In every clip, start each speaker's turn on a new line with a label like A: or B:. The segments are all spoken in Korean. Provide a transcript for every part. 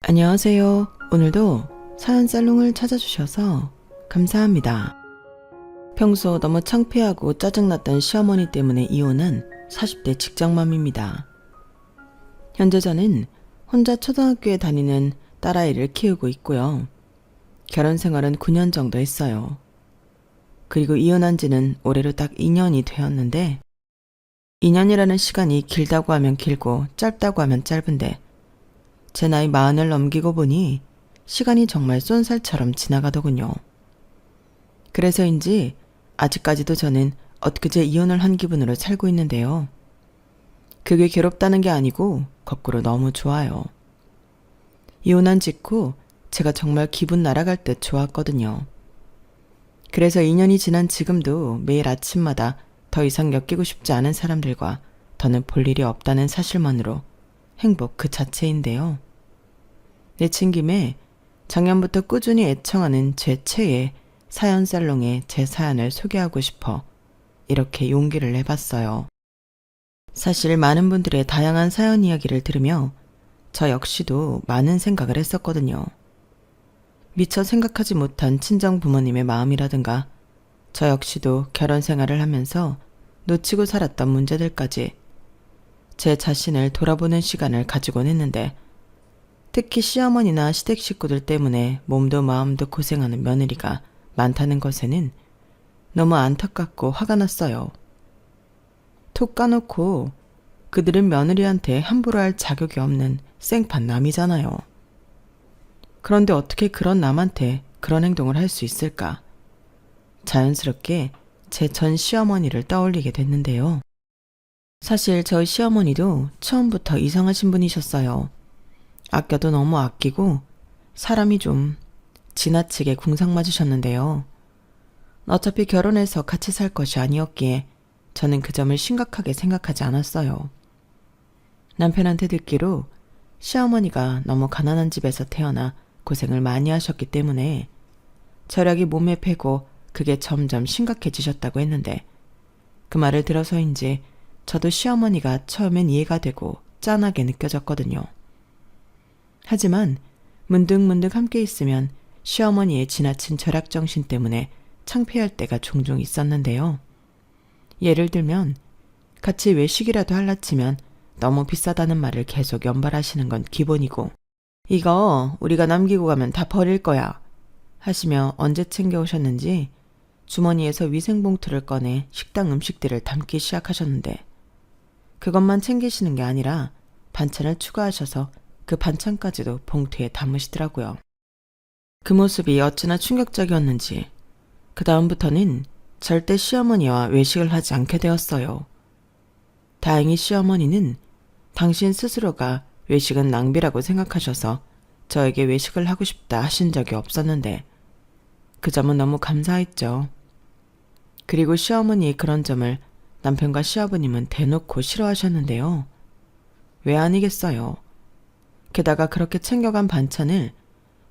A: 안녕하세요. 오늘도 사연살롱을 찾아주셔서 감사합니다. 평소 너무 창피하고 짜증났던 시어머니 때문에 이혼한 40대 직장맘입니다. 현재 저는 혼자 초등학교에 다니는 딸아이를 키우고 있고요. 결혼 생활은 9년 정도 했어요. 그리고 이혼한 지는 올해로 딱 2년이 되었는데 2년이라는 시간이 길다고 하면 길고 짧다고 하면 짧은데 제 나이 40을 넘기고 보니 시간이 정말 쏜살처럼 지나가더군요. 그래서인지 아직까지도 저는 엊그제 이혼을 한 기분으로 살고 있는데요. 그게 괴롭다는 게 아니고 거꾸로 너무 좋아요. 이혼한 직후 제가 정말 기분 날아갈 듯 좋았거든요. 그래서 2년이 지난 지금도 매일 아침마다 더 이상 엮이고 싶지 않은 사람들과 더는 볼 일이 없다는 사실만으로 행복 그 자체인데요. 내친 김에 작년부터 꾸준히 애청하는 제 최애 사연살롱에 제 사연을 소개하고 싶어 이렇게 용기를 내봤어요. 사실 많은 분들의 다양한 사연 이야기를 들으며 저 역시도 많은 생각을 했었거든요. 미처 생각하지 못한 친정 부모님의 마음이라든가 저 역시도 결혼 생활을 하면서 놓치고 살았던 문제들까지 제 자신을 돌아보는 시간을 가지곤 했는데 특히 시어머니나 시댁 식구들 때문에 몸도 마음도 고생하는 며느리가 많다는 것에는 너무 안타깝고 화가 났어요. 톡 까놓고 그들은 며느리한테 함부로 할 자격이 없는 생판 남이잖아요. 그런데 어떻게 그런 남한테 그런 행동을 할 수 있을까? 자연스럽게 제 전 시어머니를 떠올리게 됐는데요. 사실 저희 시어머니도 처음부터 이상하신 분이셨어요. 아껴도 너무 아끼고 사람이 좀 지나치게 궁상 맞으셨는데요. 어차피 결혼해서 같이 살 것이 아니었기에 저는 그 점을 심각하게 생각하지 않았어요. 남편한테 듣기로 시어머니가 너무 가난한 집에서 태어나 고생을 많이 하셨기 때문에 절약이 몸에 배고 그게 점점 심각해지셨다고 했는데 그 말을 들어서인지 저도 시어머니가 처음엔 이해가 되고 짠하게 느껴졌거든요. 하지만 문득문득 함께 있으면 시어머니의 지나친 절약정신 때문에 창피할 때가 종종 있었는데요. 예를 들면 같이 외식이라도 할라 치면 너무 비싸다는 말을 계속 연발하시는 건 기본이고 이거 우리가 남기고 가면 다 버릴 거야 하시며 언제 챙겨오셨는지 주머니에서 위생봉투를 꺼내 식당 음식들을 담기 시작하셨는데 그것만 챙기시는 게 아니라 반찬을 추가하셔서 그 반찬까지도 봉투에 담으시더라고요. 그 모습이 어찌나 충격적이었는지 그 다음부터는 절대 시어머니와 외식을 하지 않게 되었어요. 다행히 시어머니는 당신 스스로가 외식은 낭비라고 생각하셔서 저에게 외식을 하고 싶다 하신 적이 없었는데 그 점은 너무 감사했죠. 그리고 시어머니의 그런 점을 남편과 시아버님은 대놓고 싫어하셨는데요. 왜 아니겠어요. 게다가 그렇게 챙겨간 반찬을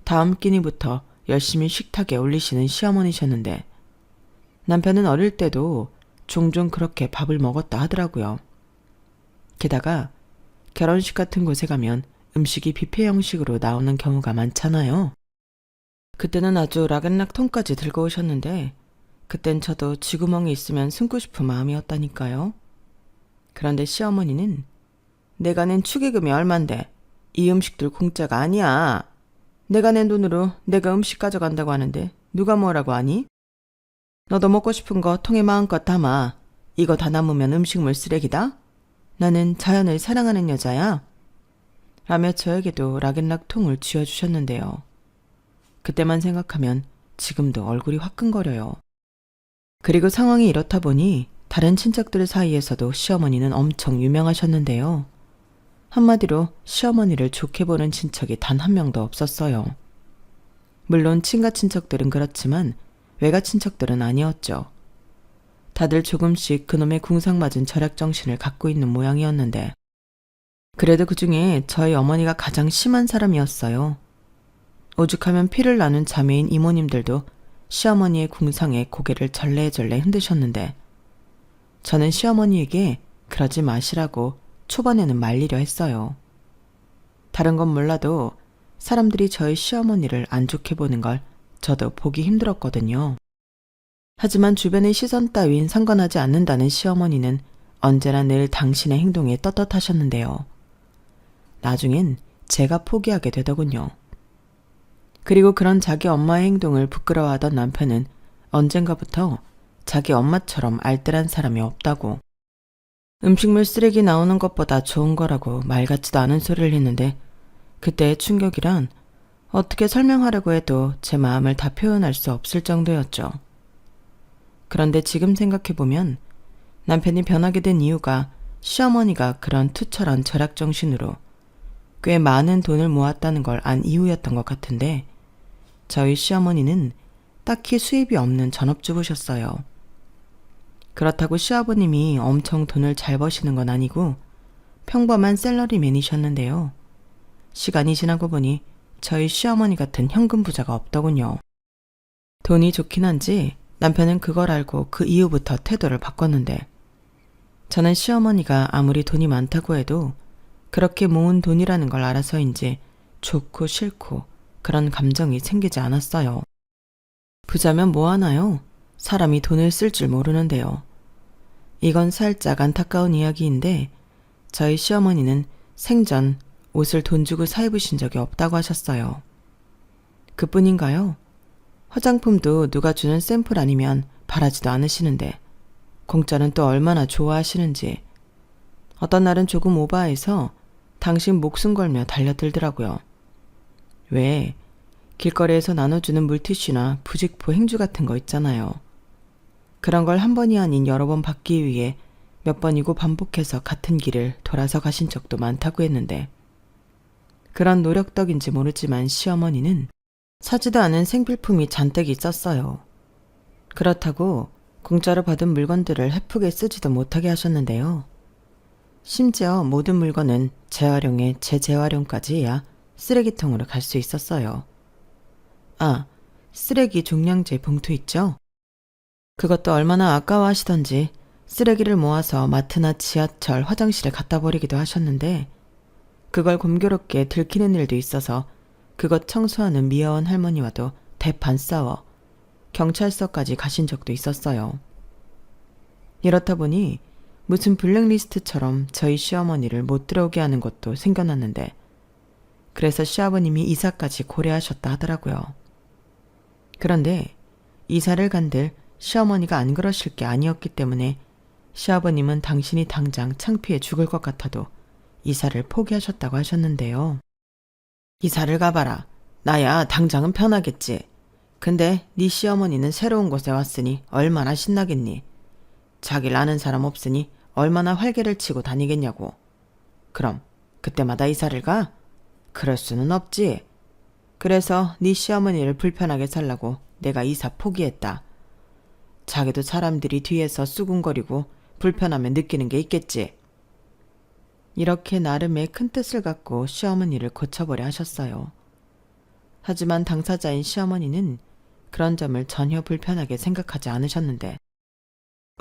A: 다음 끼니부터 열심히 식탁에 올리시는 시어머니셨는데 남편은 어릴 때도 종종 그렇게 밥을 먹었다 하더라고요. 게다가 결혼식 같은 곳에 가면 음식이 뷔페 형식으로 나오는 경우가 많잖아요. 그때는 아주 락앤락통까지 들고 오셨는데 그땐 저도 쥐구멍이 있으면 숨고 싶은 마음이었다니까요. 그런데 시어머니는 내가 낸 축의금이 얼만데 이 음식들 공짜가 아니야. 내가 낸 돈으로 내가 음식 가져간다고 하는데 누가 뭐라고 하니? 너도 먹고 싶은 거 통에 마음껏 담아. 이거 다 남으면 음식물 쓰레기다? 나는 자연을 사랑하는 여자야. 라며 저에게도 락앤락 통을 쥐어주셨는데요. 그때만 생각하면 지금도 얼굴이 화끈거려요. 그리고 상황이 이렇다 보니 다른 친척들 사이에서도 시어머니는 엄청 유명하셨는데요. 한마디로 시어머니를 좋게 보는 친척이 단 한 명도 없었어요. 물론 친가 친척들은 그렇지만 외가 친척들은 아니었죠. 다들 조금씩 그놈의 궁상맞은 절약정신을 갖고 있는 모양이었는데 그래도 그중에 저희 어머니가 가장 심한 사람이었어요. 오죽하면 피를 나눈 자매인 이모님들도 시어머니의 궁상에 고개를 절레절레 흔드셨는데 저는 시어머니에게 그러지 마시라고 초반에는 말리려 했어요. 다른 건 몰라도 사람들이 저희 시어머니를 안 좋게 보는 걸 저도 보기 힘들었거든요. 하지만 주변의 시선 따윈 상관하지 않는다는 시어머니는 언제나 늘 당신의 행동에 떳떳하셨는데요. 나중엔 제가 포기하게 되더군요. 그리고 그런 자기 엄마의 행동을 부끄러워하던 남편은 언젠가부터 자기 엄마처럼 알뜰한 사람이 없다고, 음식물 쓰레기 나오는 것보다 좋은 거라고 말 같지도 않은 소리를 했는데, 그때의 충격이란 어떻게 설명하려고 해도 제 마음을 다 표현할 수 없을 정도였죠. 그런데 지금 생각해보면 남편이 변하게 된 이유가 시어머니가 그런 투철한 절약 정신으로 꽤 많은 돈을 모았다는 걸 안 이유였던 것 같은데, 저희 시어머니는 딱히 수입이 없는 전업주부셨어요. 그렇다고 시아버님이 엄청 돈을 잘 버시는 건 아니고 평범한 셀러리맨이셨는데요. 시간이 지나고 보니 저희 시어머니 같은 현금 부자가 없더군요. 돈이 좋긴 한지 남편은 그걸 알고 그 이후부터 태도를 바꿨는데, 저는 시어머니가 아무리 돈이 많다고 해도 그렇게 모은 돈이라는 걸 알아서인지 좋고 싫고 그런 감정이 생기지 않았어요. 부자면 뭐 하나요? 사람이 돈을 쓸 줄 모르는데요. 이건 살짝 안타까운 이야기인데, 저희 시어머니는 생전 옷을 돈 주고 사 입으신 적이 없다고 하셨어요. 그뿐인가요? 화장품도 누가 주는 샘플 아니면 바라지도 않으시는데 공짜는 또 얼마나 좋아하시는지, 어떤 날은 조금 오바해서 당신 목숨 걸며 달려들더라고요. 왜 길거리에서 나눠주는 물티슈나 부직포 행주 같은 거 있잖아요. 그런 걸 한 번이 아닌 여러 번 받기 위해 몇 번이고 반복해서 같은 길을 돌아서 가신 적도 많다고 했는데, 그런 노력 덕인지 모르지만 시어머니는 사지도 않은 생필품이 잔뜩 있었어요. 그렇다고 공짜로 받은 물건들을 헤프게 쓰지도 못하게 하셨는데요. 심지어 모든 물건은 재활용에 재재활용까지 해야 쓰레기통으로 갈 수 있었어요. 아, 쓰레기 종량제 봉투 있죠? 그것도 얼마나 아까워하시던지 쓰레기를 모아서 마트나 지하철, 화장실에 갖다 버리기도 하셨는데, 그걸 공교롭게 들키는 일도 있어서 그것 청소하는 미화원 할머니와도 대판 싸워 경찰서까지 가신 적도 있었어요. 이렇다 보니 무슨 블랙리스트처럼 저희 시어머니를 못 들어오게 하는 것도 생겨났는데, 그래서 시아버님이 이사까지 고려하셨다 하더라고요. 그런데 이사를 간들 시어머니가 안 그러실 게 아니었기 때문에 시아버님은 당신이 당장 창피해 죽을 것 같아도 이사를 포기하셨다고 하셨는데요. 이사를 가봐라. 나야 당장은 편하겠지. 근데 네 시어머니는 새로운 곳에 왔으니 얼마나 신나겠니? 자기를 아는 사람 없으니 얼마나 활개를 치고 다니겠냐고. 그럼 그때마다 이사를 가? 그럴 수는 없지. 그래서 네 시어머니를 불편하게 살라고 내가 이사 포기했다. 자기도 사람들이 뒤에서 수군거리고 불편하면 느끼는 게 있겠지. 이렇게 나름의 큰 뜻을 갖고 시어머니를 고쳐보려 하셨어요. 하지만 당사자인 시어머니는 그런 점을 전혀 불편하게 생각하지 않으셨는데,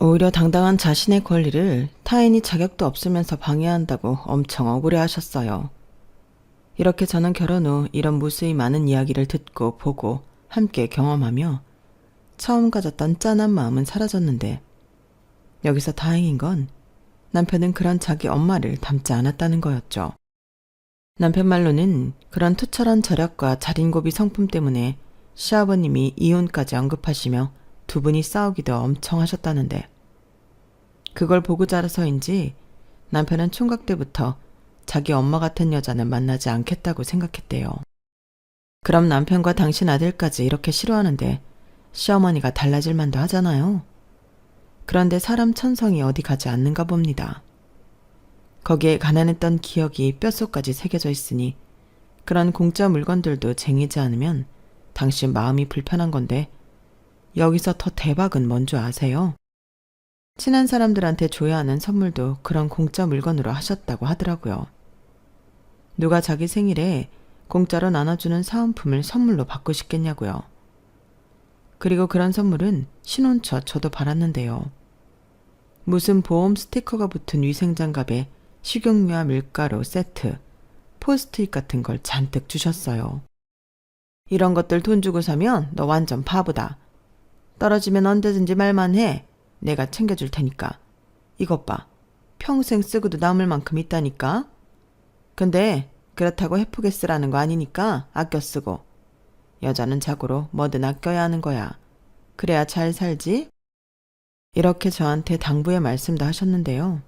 A: 오히려 당당한 자신의 권리를 타인이 자격도 없으면서 방해한다고 엄청 억울해하셨어요. 이렇게 저는 결혼 후 이런 무수히 많은 이야기를 듣고 보고 함께 경험하며 처음 가졌던 짠한 마음은 사라졌는데, 여기서 다행인 건 남편은 그런 자기 엄마를 닮지 않았다는 거였죠. 남편 말로는 그런 투철한 절약과 자린고비 성품 때문에 시아버님이 이혼까지 언급하시며 두 분이 싸우기도 엄청 하셨다는데, 그걸 보고 자라서인지 남편은 총각 때부터 자기 엄마 같은 여자는 만나지 않겠다고 생각했대요. 그럼 남편과 당신 아들까지 이렇게 싫어하는데 시어머니가 달라질 만도 하잖아요. 그런데 사람 천성이 어디 가지 않는가 봅니다. 거기에 가난했던 기억이 뼛속까지 새겨져 있으니 그런 공짜 물건들도 쟁이지 않으면 당신 마음이 불편한 건데, 여기서 더 대박은 뭔 줄 아세요? 친한 사람들한테 줘야 하는 선물도 그런 공짜 물건으로 하셨다고 하더라고요. 누가 자기 생일에 공짜로 나눠주는 사은품을 선물로 받고 싶겠냐고요. 그리고 그런 선물은 신혼처 저도 받았는데요. 무슨 보험 스티커가 붙은 위생장갑에 식용유와 밀가루 세트, 포스트잇 같은 걸 잔뜩 주셨어요. 이런 것들 돈 주고 사면 너 완전 바보다. 떨어지면 언제든지 말만 해. 내가 챙겨줄 테니까. 이것 봐. 평생 쓰고도 남을 만큼 있다니까. 근데 그렇다고 헤프게 쓰라는 거 아니니까 아껴 쓰고. 여자는 자고로 뭐든 아껴야 하는 거야. 그래야 잘 살지? 이렇게 저한테 당부의 말씀도 하셨는데요.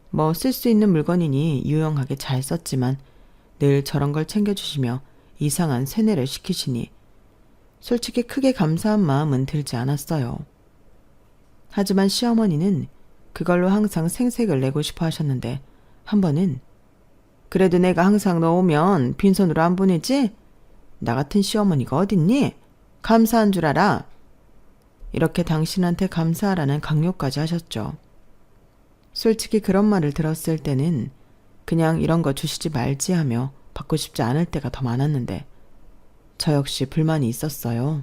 A: 뭐 쓸 수 있는 물건이니 유용하게 잘 썼지만 늘 저런 걸 챙겨주시며 이상한 세뇌를 시키시니 솔직히 크게 감사한 마음은 들지 않았어요. 하지만 시어머니는 그걸로 항상 생색을 내고 싶어 하셨는데 한 번은 그래도 내가 항상 너 오면 빈손으로 안 보내지? 나 같은 시어머니가 어딨니? 감사한 줄 알아. 이렇게 당신한테 감사하라는 강요까지 하셨죠. 솔직히 그런 말을 들었을 때는 그냥 이런 거 주시지 말지 하며 받고 싶지 않을 때가 더 많았는데 저 역시 불만이 있었어요.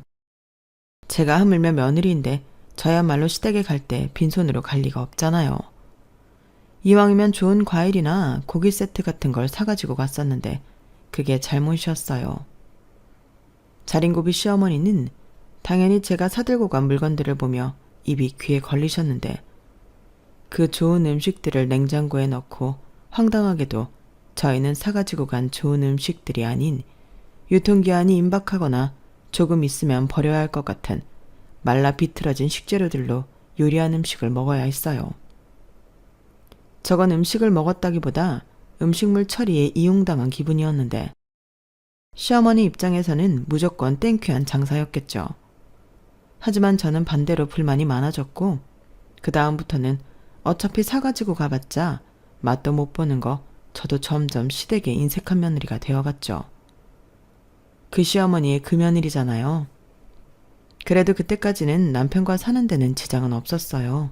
A: 제가 하물며 며느리인데 저야말로 시댁에 갈 때 빈손으로 갈 리가 없잖아요. 이왕이면 좋은 과일이나 고기 세트 같은 걸 사가지고 갔었는데 그게 잘못이었어요. 자린고비 시어머니는 당연히 제가 사들고 간 물건들을 보며 입이 귀에 걸리셨는데 그 좋은 음식들을 냉장고에 넣고 황당하게도 저희는 사가지고 간 좋은 음식들이 아닌 유통기한이 임박하거나 조금 있으면 버려야 할 것 같은 말라 비틀어진 식재료들로 요리한 음식을 먹어야 했어요. 저건 음식을 먹었다기보다 음식물 처리에 이용당한 기분이었는데 시어머니 입장에서는 무조건 땡큐한 장사였겠죠. 하지만 저는 반대로 불만이 많아졌고 그 다음부터는 어차피 사가지고 가봤자 맛도 못 보는 거 저도 점점 시댁에 인색한 며느리가 되어갔죠. 그 시어머니의 그 며느리잖아요. 그래도 그때까지는 남편과 사는 데는 지장은 없었어요.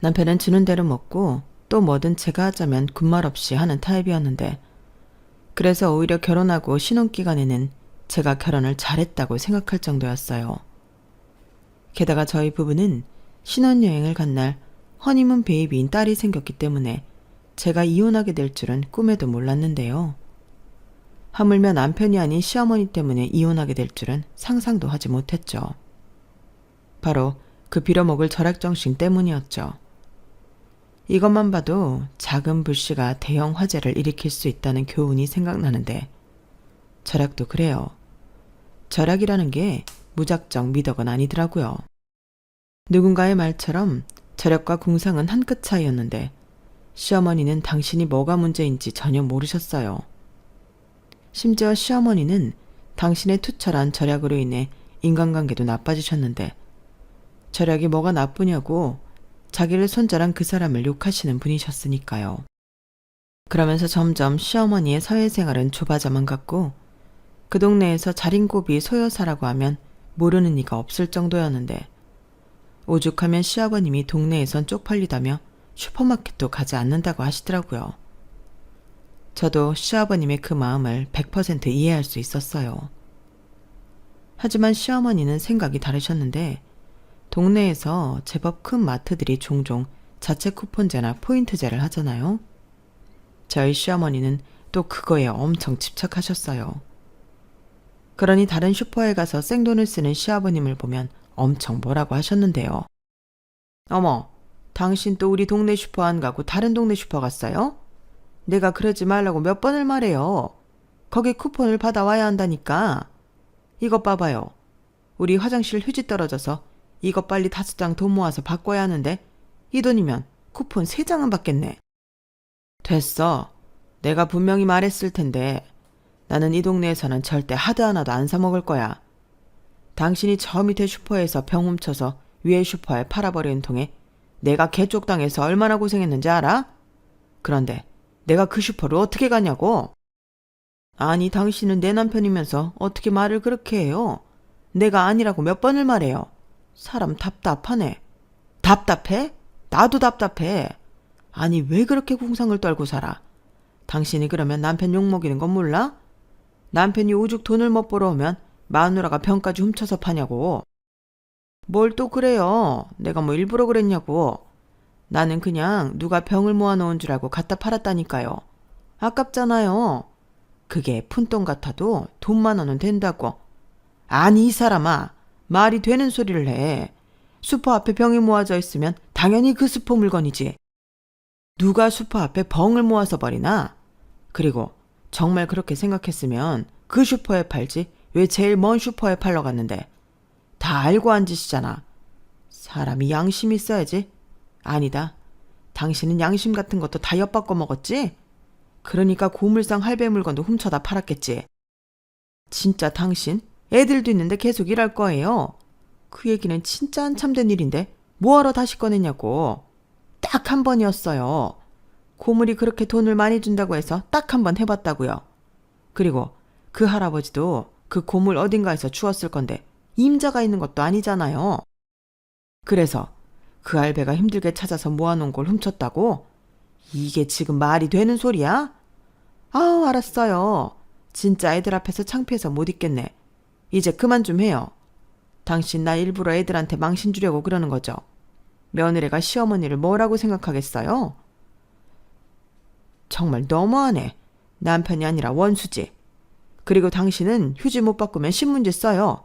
A: 남편은 주는 대로 먹고 또 뭐든 제가 하자면 군말 없이 하는 타입이었는데 그래서 오히려 결혼하고 신혼기간에는 제가 결혼을 잘했다고 생각할 정도였어요. 게다가 저희 부부는 신혼여행을 간 날 허니문 베이비인 딸이 생겼기 때문에 제가 이혼하게 될 줄은 꿈에도 몰랐는데요. 하물며 남편이 아닌 시어머니 때문에 이혼하게 될 줄은 상상도 하지 못했죠. 바로 그 빌어먹을 절약정신 때문이었죠. 이것만 봐도 작은 불씨가 대형 화재를 일으킬 수 있다는 교훈이 생각나는데 절약도 그래요. 절약이라는 게 무작정 미덕은 아니더라고요. 누군가의 말처럼 절약과 궁상은 한 끗 차이였는데 시어머니는 당신이 뭐가 문제인지 전혀 모르셨어요. 심지어 시어머니는 당신의 투철한 절약으로 인해 인간관계도 나빠지셨는데 절약이 뭐가 나쁘냐고 자기를 손절한 그 사람을 욕하시는 분이셨으니까요. 그러면서 점점 시어머니의 사회생활은 좁아져만 갔고 그 동네에서 자린고비 소여사라고 하면 모르는 이가 없을 정도였는데 오죽하면 시아버님이 동네에선 쪽팔리다며 슈퍼마켓도 가지 않는다고 하시더라고요. 저도 시아버님의 그 마음을 100% 이해할 수 있었어요. 하지만 시어머니는 생각이 다르셨는데 동네에서 제법 큰 마트들이 종종 자체 쿠폰제나 포인트제를 하잖아요. 저희 시어머니는 또 그거에 엄청 집착하셨어요. 그러니 다른 슈퍼에 가서 생돈을 쓰는 시아버님을 보면 엄청 뭐라고 하셨는데요. 어머, 당신 또 우리 동네 슈퍼 안 가고 다른 동네 슈퍼 갔어요? 내가 그러지 말라고 몇 번을 말해요. 거기 쿠폰을 받아와야 한다니까. 이것 봐봐요. 우리 화장실 휴지 떨어져서 이것 빨리 5장 돈 모아서 바꿔야 하는데 이 돈이면 쿠폰 3장은 받겠네. 됐어. 내가 분명히 말했을 텐데 나는 이 동네에서는 절대 하드 하나도 안 사 먹을 거야. 당신이 저 밑에 슈퍼에서 병 훔쳐서 위에 슈퍼에 팔아버리는 통에 내가 개쪽당해서 얼마나 고생했는지 알아? 그런데 내가 그 슈퍼를 어떻게 가냐고? 아니 당신은 내 남편이면서 어떻게 말을 그렇게 해요? 내가 아니라고 몇 번을 말해요. 사람 답답하네. 답답해? 나도 답답해. 아니 왜 그렇게 궁상을 떨고 살아? 당신이 그러면 남편 욕먹이는 건 몰라? 남편이 오죽 돈을 못 벌어오면 마누라가 병까지 훔쳐서 파냐고. 뭘 또 그래요. 내가 뭐 일부러 그랬냐고. 나는 그냥 누가 병을 모아놓은 줄 알고 갖다 팔았다니까요. 아깝잖아요. 그게 푼돈 같아도 돈만 원은 된다고. 아니 이 사람아, 말이 되는 소리를 해. 슈퍼 앞에 병이 모아져 있으면 당연히 그 슈퍼 물건이지. 누가 슈퍼 앞에 벙을 모아서 버리나? 그리고 정말 그렇게 생각했으면 그 슈퍼에 팔지 왜 제일 먼 슈퍼에 팔러 갔는데. 다 알고 한 짓이잖아. 사람이 양심이 있어야지. 아니다. 당신은 양심 같은 것도 다 엿바꿔 먹었지? 그러니까 고물상 할배 물건도 훔쳐다 팔았겠지. 진짜 당신 애들도 있는데 계속 일할 거예요. 그 얘기는 진짜 한참 된 일인데 뭐하러 다시 꺼냈냐고. 딱 한 번이었어요. 고물이 그렇게 돈을 많이 준다고 해서 딱 한 번 해봤다고요. 그리고 그 할아버지도 그 고물 어딘가에서 주웠을 건데 임자가 있는 것도 아니잖아요. 그래서 그 할배가 힘들게 찾아서 모아놓은 걸 훔쳤다고? 이게 지금 말이 되는 소리야? 아우, 알았어요. 진짜 애들 앞에서 창피해서 못 있겠네. 이제 그만 좀 해요. 당신 나 일부러 애들한테 망신 주려고 그러는 거죠. 며느리가 시어머니를 뭐라고 생각하겠어요? 정말 너무하네. 남편이 아니라 원수지. 그리고 당신은 휴지 못 바꾸면 신문지 써요.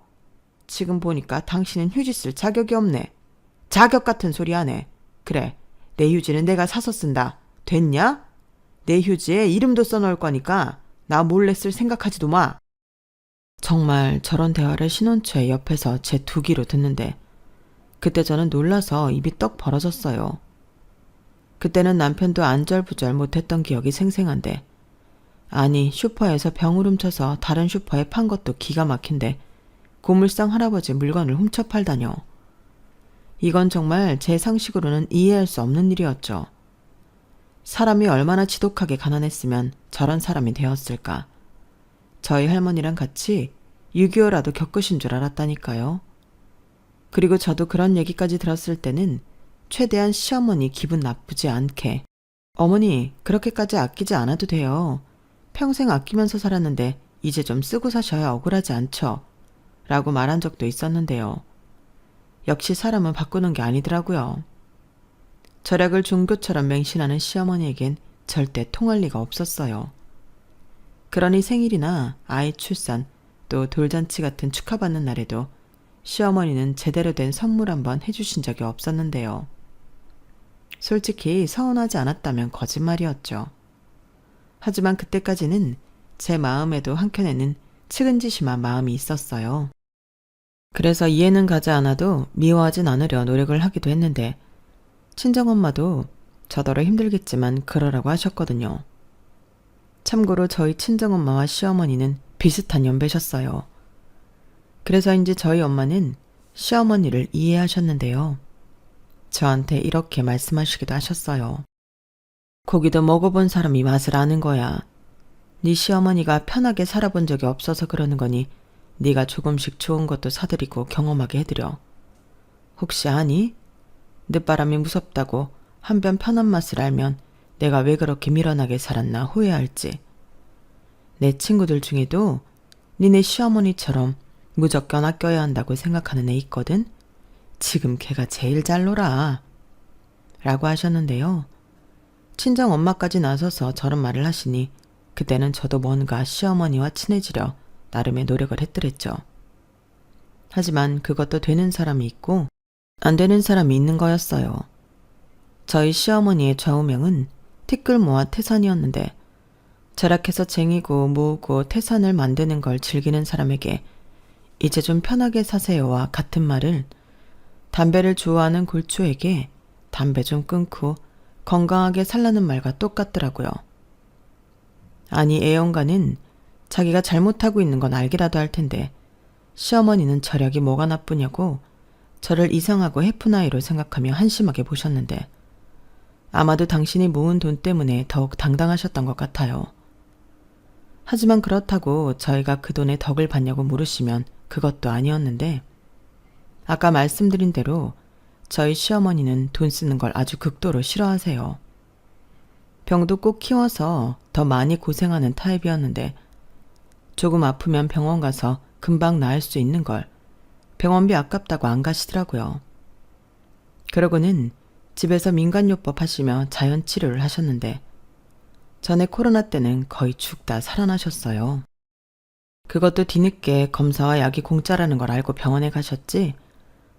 A: 지금 보니까 당신은 휴지 쓸 자격이 없네. 자격 같은 소리 하네. 그래, 내 휴지는 내가 사서 쓴다. 됐냐? 내 휴지에 이름도 써놓을 거니까 나 몰래 쓸 생각하지도 마. 정말 저런 대화를 신혼초에 옆에서 제 두 귀로 듣는데 그때 저는 놀라서 입이 떡 벌어졌어요. 그때는 남편도 안절부절 못했던 기억이 생생한데 아니 슈퍼에서 병을 훔쳐서 다른 슈퍼에 판 것도 기가 막힌데 고물상 할아버지 물건을 훔쳐 팔다뇨. 이건 정말 제 상식으로는 이해할 수 없는 일이었죠. 사람이 얼마나 지독하게 가난했으면 저런 사람이 되었을까. 저희 할머니랑 같이 6.25라도 겪으신 줄 알았다니까요. 그리고 저도 그런 얘기까지 들었을 때는 최대한 시어머니 기분 나쁘지 않게 어머니 그렇게까지 아끼지 않아도 돼요. 평생 아끼면서 살았는데 이제 좀 쓰고 사셔야 억울하지 않죠. 라고 말한 적도 있었는데요. 역시 사람은 바꾸는 게 아니더라고요. 절약을 종교처럼 맹신하는 시어머니에겐 절대 통할 리가 없었어요. 그러니 생일이나 아이 출산 또 돌잔치 같은 축하받는 날에도 시어머니는 제대로 된 선물 한번 해주신 적이 없었는데요. 솔직히 서운하지 않았다면 거짓말이었죠. 하지만 그때까지는 제 마음에도 한켠에는 측은지심한 마음이 있었어요. 그래서 이해는 가지 않아도 미워하진 않으려 노력을 하기도 했는데 친정엄마도 저더러 힘들겠지만 그러라고 하셨거든요. 참고로 저희 친정엄마와 시어머니는 비슷한 연배셨어요. 그래서인지 저희 엄마는 시어머니를 이해하셨는데요. 저한테 이렇게 말씀하시기도 하셨어요. 고기도 먹어본 사람이 맛을 아는 거야. 네 시어머니가 편하게 살아본 적이 없어서 그러는 거니 네가 조금씩 좋은 것도 사드리고 경험하게 해드려. 혹시 아니? 늦바람이 무섭다고 한 변 편한 맛을 알면 내가 왜 그렇게 미련하게 살았나 후회할지. 내 친구들 중에도 니네 시어머니처럼 무조건 아껴야 한다고 생각하는 애 있거든? 지금 걔가 제일 잘 놀아. 라고 하셨는데요. 친정 엄마까지 나서서 저런 말을 하시니 그때는 저도 뭔가 시어머니와 친해지려 나름의 노력을 했더랬죠. 하지만 그것도 되는 사람이 있고 안 되는 사람이 있는 거였어요. 저희 시어머니의 좌우명은 티끌모아 태산이었는데 절약해서 쟁이고 모으고 태산을 만드는 걸 즐기는 사람에게 이제 좀 편하게 사세요와 같은 말을 담배를 좋아하는 골초에게 담배 좀 끊고 건강하게 살라는 말과 똑같더라고요. 아니 애연가는 자기가 잘못하고 있는 건 알기라도 할 텐데 시어머니는 절약이 뭐가 나쁘냐고 저를 이상하고 해프나이로 생각하며 한심하게 보셨는데 아마도 당신이 모은 돈 때문에 더욱 당당하셨던 것 같아요. 하지만 그렇다고 저희가 그 돈에 덕을 봤냐고 물으시면 그것도 아니었는데 아까 말씀드린 대로 저희 시어머니는 돈 쓰는 걸 아주 극도로 싫어하세요. 병도 꼭 키워서 더 많이 고생하는 타입이었는데 조금 아프면 병원 가서 금방 나을 수 있는 걸 병원비 아깝다고 안 가시더라고요. 그러고는 집에서 민간요법 하시며 자연치료를 하셨는데 전에 코로나 때는 거의 죽다 살아나셨어요. 그것도 뒤늦게 검사와 약이 공짜라는 걸 알고 병원에 가셨지,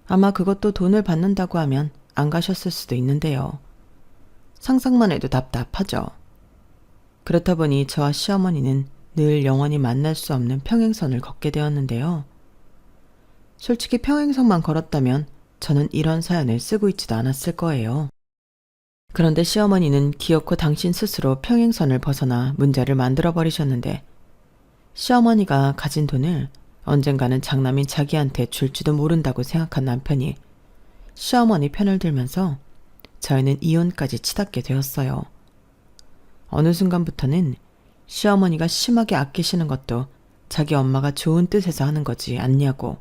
A: 아마 그것도 돈을 받는다고 하면 안 가셨을 수도 있는데요. 상상만 해도 답답하죠. 그렇다 보니 저와 시어머니는 늘 영원히 만날 수 없는 평행선을 걷게 되었는데요. 솔직히 평행선만 걸었다면 저는 이런 사연을 쓰고 있지도 않았을 거예요. 그런데 시어머니는 기어코 당신 스스로 평행선을 벗어나 문제를 만들어 버리셨는데, 시어머니가 가진 돈을 언젠가는 장남인 자기한테 줄지도 모른다고 생각한 남편이 시어머니 편을 들면서 저희는 이혼까지 치닫게 되었어요. 어느 순간부터는 시어머니가 심하게 아끼시는 것도 자기 엄마가 좋은 뜻에서 하는 거지 않냐고,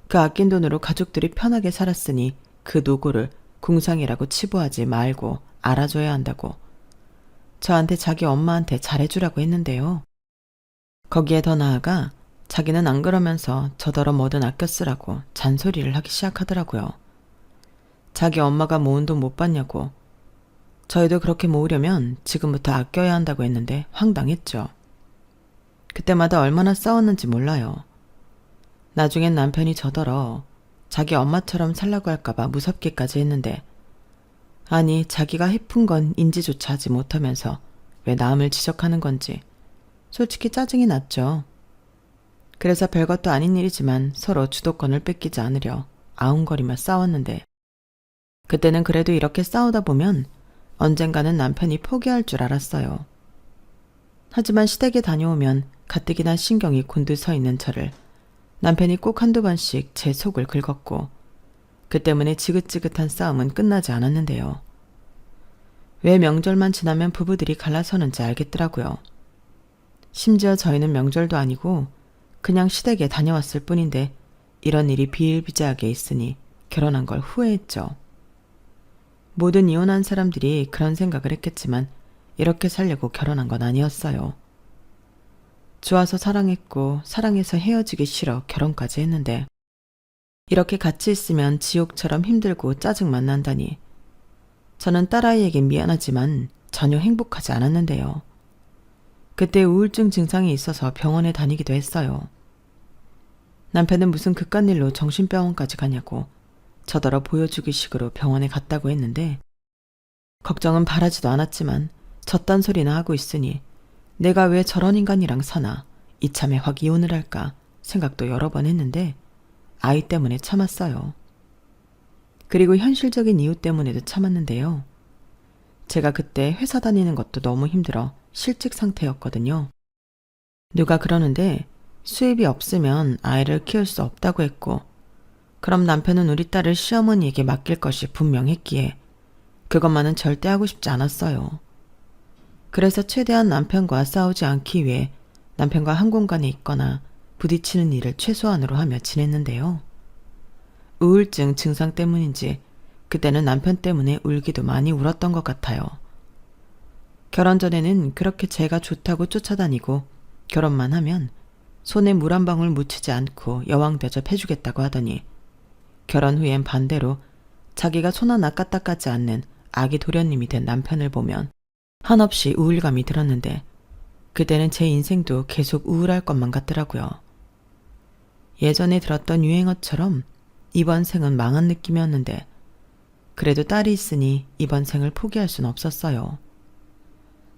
A: 그 아낀 돈으로 가족들이 편하게 살았으니 그 노고를 궁상이라고 치부하지 말고 알아줘야 한다고 저한테 자기 엄마한테 잘해주라고 했는데요. 거기에 더 나아가 자기는 안 그러면서 저더러 뭐든 아껴 쓰라고 잔소리를 하기 시작하더라고요. 자기 엄마가 모은 돈 못 받냐고. 저희도 그렇게 모으려면 지금부터 아껴야 한다고 했는데 황당했죠. 그때마다 얼마나 싸웠는지 몰라요. 나중엔 남편이 저더러 자기 엄마처럼 살라고 할까봐 무섭기까지 했는데, 아니 자기가 해픈 건 인지조차 하지 못하면서 왜 남을 지적하는 건지 솔직히 짜증이 났죠. 그래서 별것도 아닌 일이지만 서로 주도권을 뺏기지 않으려 아웅거리며 싸웠는데, 그때는 그래도 이렇게 싸우다 보면 언젠가는 남편이 포기할 줄 알았어요. 하지만 시댁에 다녀오면 가뜩이나 신경이 곤두서 있는 저를 남편이 꼭 한두 번씩 제 속을 긁었고, 그 때문에 지긋지긋한 싸움은 끝나지 않았는데요. 왜 명절만 지나면 부부들이 갈라서는지 알겠더라고요. 심지어 저희는 명절도 아니고 그냥 시댁에 다녀왔을 뿐인데 이런 일이 비일비재하게 있으니 결혼한 걸 후회했죠. 모든 이혼한 사람들이 그런 생각을 했겠지만 이렇게 살려고 결혼한 건 아니었어요. 좋아서 사랑했고 사랑해서 헤어지기 싫어 결혼까지 했는데, 이렇게 같이 있으면 지옥처럼 힘들고 짜증만 난다니 저는 딸아이에게 미안하지만 전혀 행복하지 않았는데요. 그때 우울증 증상이 있어서 병원에 다니기도 했어요. 남편은 무슨 그깟 일로 정신병원까지 가냐고 저더러 보여주기 식으로 병원에 갔다고 했는데, 걱정은 바라지도 않았지만 저딴 소리나 하고 있으니 내가 왜 저런 인간이랑 사나, 이참에 확 이혼을 할까 생각도 여러 번 했는데 아이 때문에 참았어요. 그리고 현실적인 이유 때문에도 참았는데요. 제가 그때 회사 다니는 것도 너무 힘들어 실직 상태였거든요. 누가 그러는데 수입이 없으면 아이를 키울 수 없다고 했고, 그럼 남편은 우리 딸을 시어머니에게 맡길 것이 분명했기에 그것만은 절대 하고 싶지 않았어요. 그래서 최대한 남편과 싸우지 않기 위해 남편과 한 공간에 있거나 부딪히는 일을 최소한으로 하며 지냈는데요. 우울증 증상 때문인지 그때는 남편 때문에 울기도 많이 울었던 것 같아요. 결혼 전에는 그렇게 제가 좋다고 쫓아다니고 결혼만 하면 손에 물 한 방울 묻히지 않고 여왕 대접해주겠다고 하더니, 결혼 후엔 반대로 자기가 손 하나 까딱하지 않는 아기 도련님이 된 남편을 보면 한없이 우울감이 들었는데, 그때는 제 인생도 계속 우울할 것만 같더라고요. 예전에 들었던 유행어처럼 이번 생은 망한 느낌이었는데, 그래도 딸이 있으니 이번 생을 포기할 순 없었어요.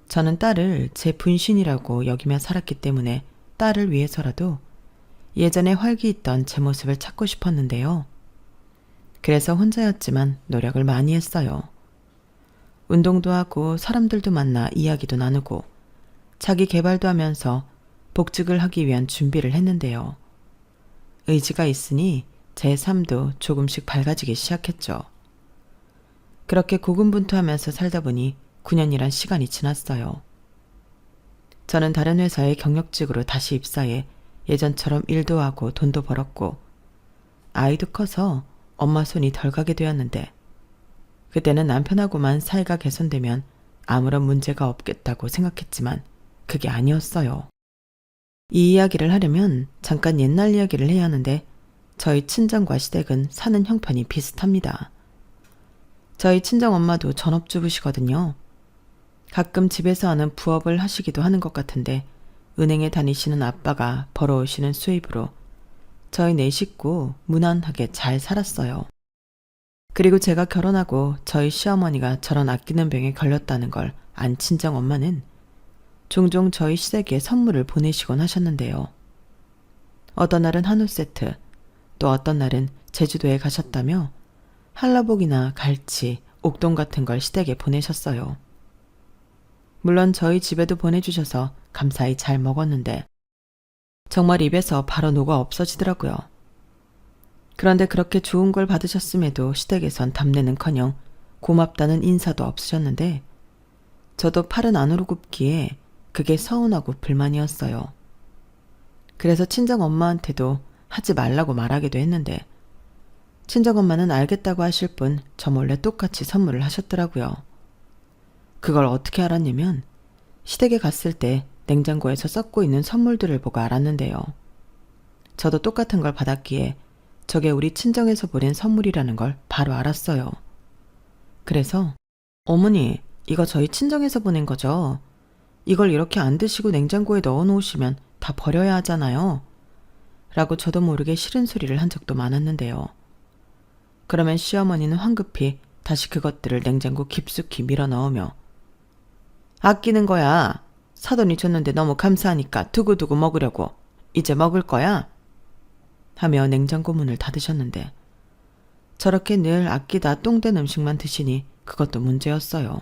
A: 저는 딸을 제 분신이라고 여기며 살았기 때문에 딸을 위해서라도 예전에 활기있던 제 모습을 찾고 싶었는데요. 그래서 혼자였지만 노력을 많이 했어요. 운동도 하고 사람들도 만나 이야기도 나누고 자기 개발도 하면서 복직을 하기 위한 준비를 했는데요. 의지가 있으니 제 삶도 조금씩 밝아지기 시작했죠. 그렇게 고군분투하면서 살다 보니 9년이란 시간이 지났어요. 저는 다른 회사에 경력직으로 다시 입사해 예전처럼 일도 하고 돈도 벌었고, 아이도 커서 엄마 손이 덜 가게 되었는데, 그때는 남편하고만 사이가 개선되면 아무런 문제가 없겠다고 생각했지만 그게 아니었어요. 이 이야기를 하려면 잠깐 옛날 이야기를 해야 하는데, 저희 친정과 시댁은 사는 형편이 비슷합니다. 저희 친정엄마도 전업주부시거든요. 가끔 집에서 하는 부업을 하시기도 하는 것 같은데 은행에 다니시는 아빠가 벌어오시는 수입으로 저희 네 식구 무난하게 잘 살았어요. 그리고 제가 결혼하고 저희 시어머니가 저런 아끼는 병에 걸렸다는 걸 안 친정 엄마는 종종 저희 시댁에 선물을 보내시곤 하셨는데요. 어떤 날은 한우 세트, 또 어떤 날은 제주도에 가셨다며 한라복이나 갈치, 옥돔 같은 걸 시댁에 보내셨어요. 물론 저희 집에도 보내주셔서 감사히 잘 먹었는데 정말 입에서 바로 녹아 없어지더라고요. 그런데 그렇게 좋은 걸 받으셨음에도 시댁에선 답례는커녕 고맙다는 인사도 없으셨는데 저도 팔은 안으로 굽기에 그게 서운하고 불만이었어요. 그래서 친정엄마한테도 하지 말라고 말하기도 했는데 친정엄마는 알겠다고 하실 뿐 저 몰래 똑같이 선물을 하셨더라고요. 그걸 어떻게 알았냐면 시댁에 갔을 때 냉장고에서 썩고 있는 선물들을 보고 알았는데요. 저도 똑같은 걸 받았기에 저게 우리 친정에서 보낸 선물이라는 걸 바로 알았어요. 그래서 어머니, 이거 저희 친정에서 보낸 거죠? 이걸 이렇게 안 드시고 냉장고에 넣어 놓으시면 다 버려야 하잖아요. 라고 저도 모르게 싫은 소리를 한 적도 많았는데요. 그러면 시어머니는 황급히 다시 그것들을 냉장고 깊숙이 밀어 넣으며 아끼는 거야. 사돈이 줬는데 너무 감사하니까 두고두고 먹으려고. 이제 먹을 거야? 하며 냉장고 문을 닫으셨는데 저렇게 늘 아끼다 똥된 음식만 드시니 그것도 문제였어요.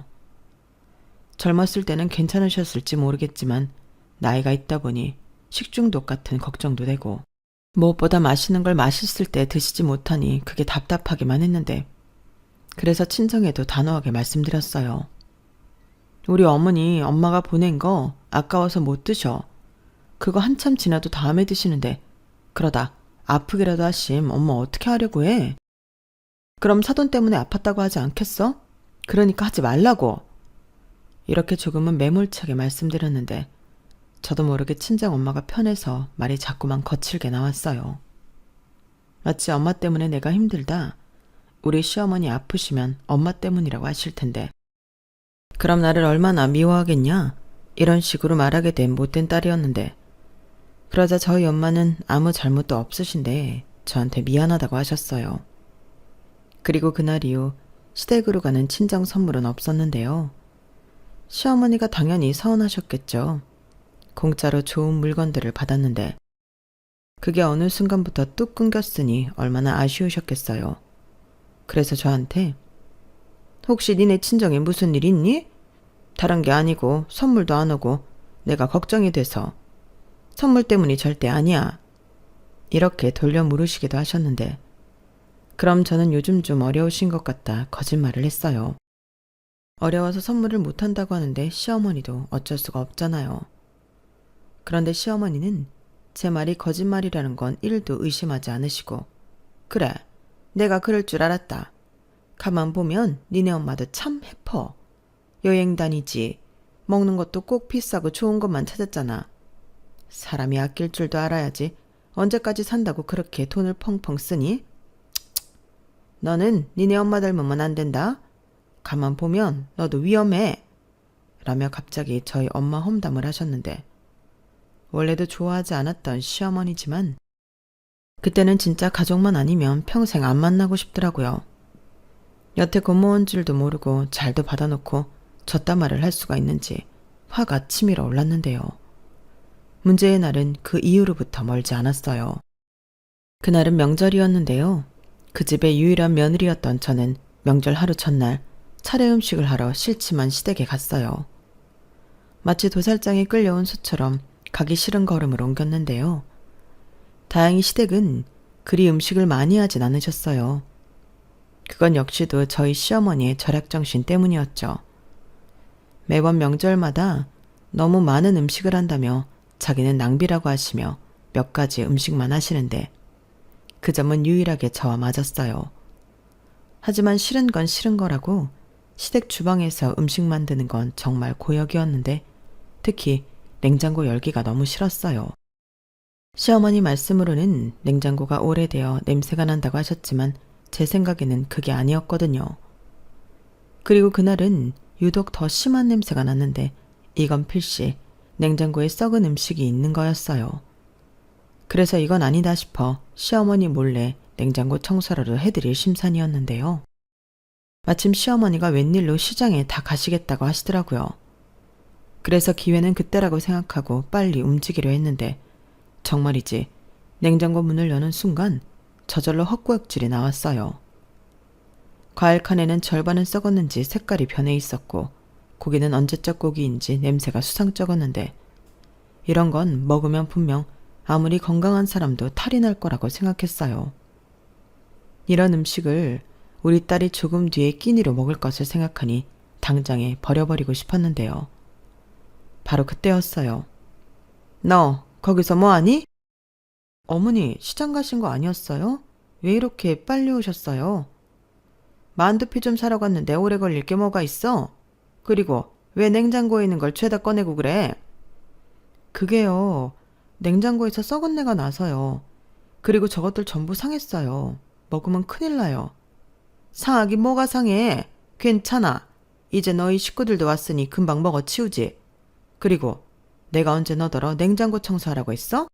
A: 젊었을 때는 괜찮으셨을지 모르겠지만 나이가 있다 보니 식중독 같은 걱정도 되고 무엇보다 맛있는 걸 맛있을 때 드시지 못하니 그게 답답하기만 했는데 그래서 친정에도 단호하게 말씀드렸어요. 우리 어머니 엄마가 보낸 거 아까워서 못 드셔. 그거 한참 지나도 다음에 드시는데 그러다 아프기라도 하심 엄마 어떻게 하려고 해? 그럼 사돈 때문에 아팠다고 하지 않겠어? 그러니까 하지 말라고. 이렇게 조금은 매몰차게 말씀드렸는데 저도 모르게 친정엄마가 편해서 말이 자꾸만 거칠게 나왔어요. 마치 엄마 때문에 내가 힘들다. 우리 시어머니 아프시면 엄마 때문이라고 하실 텐데 그럼 나를 얼마나 미워하겠냐? 이런 식으로 말하게 된 못된 딸이었는데 그러자 저희 엄마는 아무 잘못도 없으신데 저한테 미안하다고 하셨어요. 그리고 그날 이후 시댁으로 가는 친정 선물은 없었는데요. 시어머니가 당연히 서운하셨겠죠. 공짜로 좋은 물건들을 받았는데 그게 어느 순간부터 뚝 끊겼으니 얼마나 아쉬우셨겠어요. 그래서 저한테 혹시 니네 친정에 무슨 일 있니? 다른 게 아니고 선물도 안 오고 내가 걱정이 돼서 선물 때문이 절대 아니야. 이렇게 돌려 물으시기도 하셨는데 그럼 저는 요즘 좀 어려우신 것 같다 거짓말을 했어요. 어려워서 선물을 못한다고 하는데 시어머니도 어쩔 수가 없잖아요. 그런데 시어머니는 제 말이 거짓말이라는 건 1도 의심하지 않으시고 그래, 내가 그럴 줄 알았다. 가만 보면 니네 엄마도 참 해퍼. 여행 다니지. 먹는 것도 꼭 비싸고 좋은 것만 찾았잖아. 사람이 아낄 줄도 알아야지. 언제까지 산다고 그렇게 돈을 펑펑 쓰니? 너는 니네 엄마 닮으면 안 된다. 가만 보면 너도 위험해. 라며 갑자기 저희 엄마 험담을 하셨는데 원래도 좋아하지 않았던 시어머니지만 그때는 진짜 가족만 아니면 평생 안 만나고 싶더라고요. 여태 고마운 줄도 모르고 잘도 받아놓고 졌다 말을 할 수가 있는지 화가 치밀어 올랐는데요. 문제의 날은 그 이후로부터 멀지 않았어요. 그날은 명절이었는데요. 그 집의 유일한 며느리였던 저는 명절 하루 첫날 차례 음식을 하러 싫지만 시댁에 갔어요. 마치 도살장에 끌려온 소처럼 가기 싫은 걸음을 옮겼는데요. 다행히 시댁은 그리 음식을 많이 하진 않으셨어요. 그건 역시도 저희 시어머니의 절약정신 때문이었죠. 매번 명절마다 너무 많은 음식을 한다며 자기는 낭비라고 하시며 몇 가지 음식만 하시는데 그 점은 유일하게 저와 맞았어요. 하지만 싫은 건 싫은 거라고 시댁 주방에서 음식 만드는 건 정말 고역이었는데 특히 냉장고 열기가 너무 싫었어요. 시어머니 말씀으로는 냉장고가 오래되어 냄새가 난다고 하셨지만 제 생각에는 그게 아니었거든요. 그리고 그날은 유독 더 심한 냄새가 났는데 이건 필시 냉장고에 썩은 음식이 있는 거였어요. 그래서 이건 아니다 싶어 시어머니 몰래 냉장고 청소라도 해드릴 심산이었는데요. 마침 시어머니가 웬일로 시장에 다 가시겠다고 하시더라고요. 그래서 기회는 그때라고 생각하고 빨리 움직이려 했는데 정말이지 냉장고 문을 여는 순간 저절로 헛구역질이 나왔어요. 과일 칸에는 절반은 썩었는지 색깔이 변해 있었고 고기는 언제적 고기인지 냄새가 수상쩍었는데 이런 건 먹으면 분명 아무리 건강한 사람도 탈이 날 거라고 생각했어요. 이런 음식을 우리 딸이 조금 뒤에 끼니로 먹을 것을 생각하니 당장에 버려버리고 싶었는데요. 바로 그때였어요. 너 거기서 뭐하니? 어머니 시장 가신 거 아니었어요? 왜 이렇게 빨리 오셨어요? 만두피 좀 사러 갔는데 오래 걸릴 게 뭐가 있어? 그리고 왜 냉장고에 있는 걸 죄다 꺼내고 그래? 그게요. 냉장고에서 썩은 내가 나서요. 그리고 저것들 전부 상했어요. 먹으면 큰일 나요. 상하긴 뭐가 상해? 괜찮아. 이제 너희 식구들도 왔으니 금방 먹어 치우지. 그리고 내가 언제 너더러 냉장고 청소하라고 했어?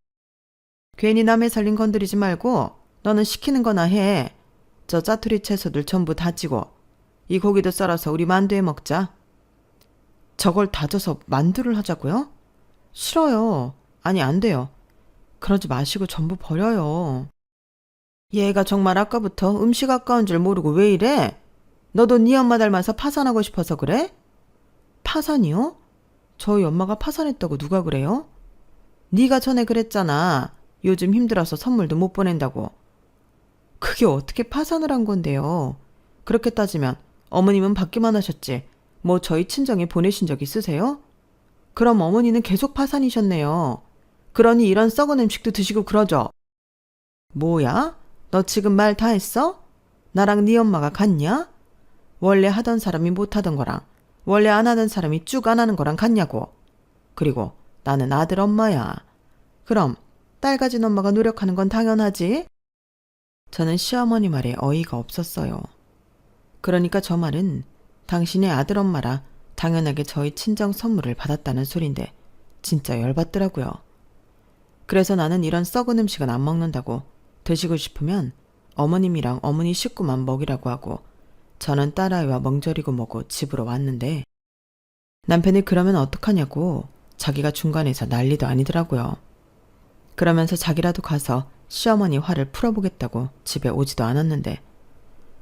A: 괜히 남의 살림 건드리지 말고 너는 시키는 거나 해. 저 짜투리 채소들 전부 다지고 이 고기도 썰어서 우리 만두에 먹자. 저걸 다져서 만두를 하자고요? 싫어요. 아니 안 돼요. 그러지 마시고 전부 버려요. 얘가 정말 아까부터 음식 아까운 줄 모르고 왜 이래? 너도 네 엄마 닮아서 파산하고 싶어서 그래? 파산이요? 저희 엄마가 파산했다고 누가 그래요? 네가 전에 그랬잖아. 요즘 힘들어서 선물도 못 보낸다고. 그게 어떻게 파산을 한 건데요? 그렇게 따지면 어머님은 받기만 하셨지. 뭐 저희 친정에 보내신 적 있으세요? 그럼 어머니는 계속 파산이셨네요. 그러니 이런 썩은 음식도 드시고 그러죠. 뭐야? 너 지금 말 다 했어? 나랑 네 엄마가 같냐? 원래 하던 사람이 못하던 거랑 원래 안 하던 사람이 쭉 안 하는 거랑 같냐고. 그리고 나는 아들 엄마야. 그럼 딸 가진 엄마가 노력하는 건 당연하지? 저는 시어머니 말에 어이가 없었어요. 그러니까 저 말은 당신의 아들 엄마라 당연하게 저희 친정 선물을 받았다는 소린데 진짜 열받더라고요. 그래서 나는 이런 썩은 음식은 안 먹는다고 드시고 싶으면 어머님이랑 어머니 식구만 먹이라고 하고 저는 딸아이와 멍절이고 뭐고 집으로 왔는데 남편이 그러면 어떡하냐고 자기가 중간에서 난리도 아니더라고요. 그러면서 자기라도 가서 시어머니 화를 풀어보겠다고 집에 오지도 않았는데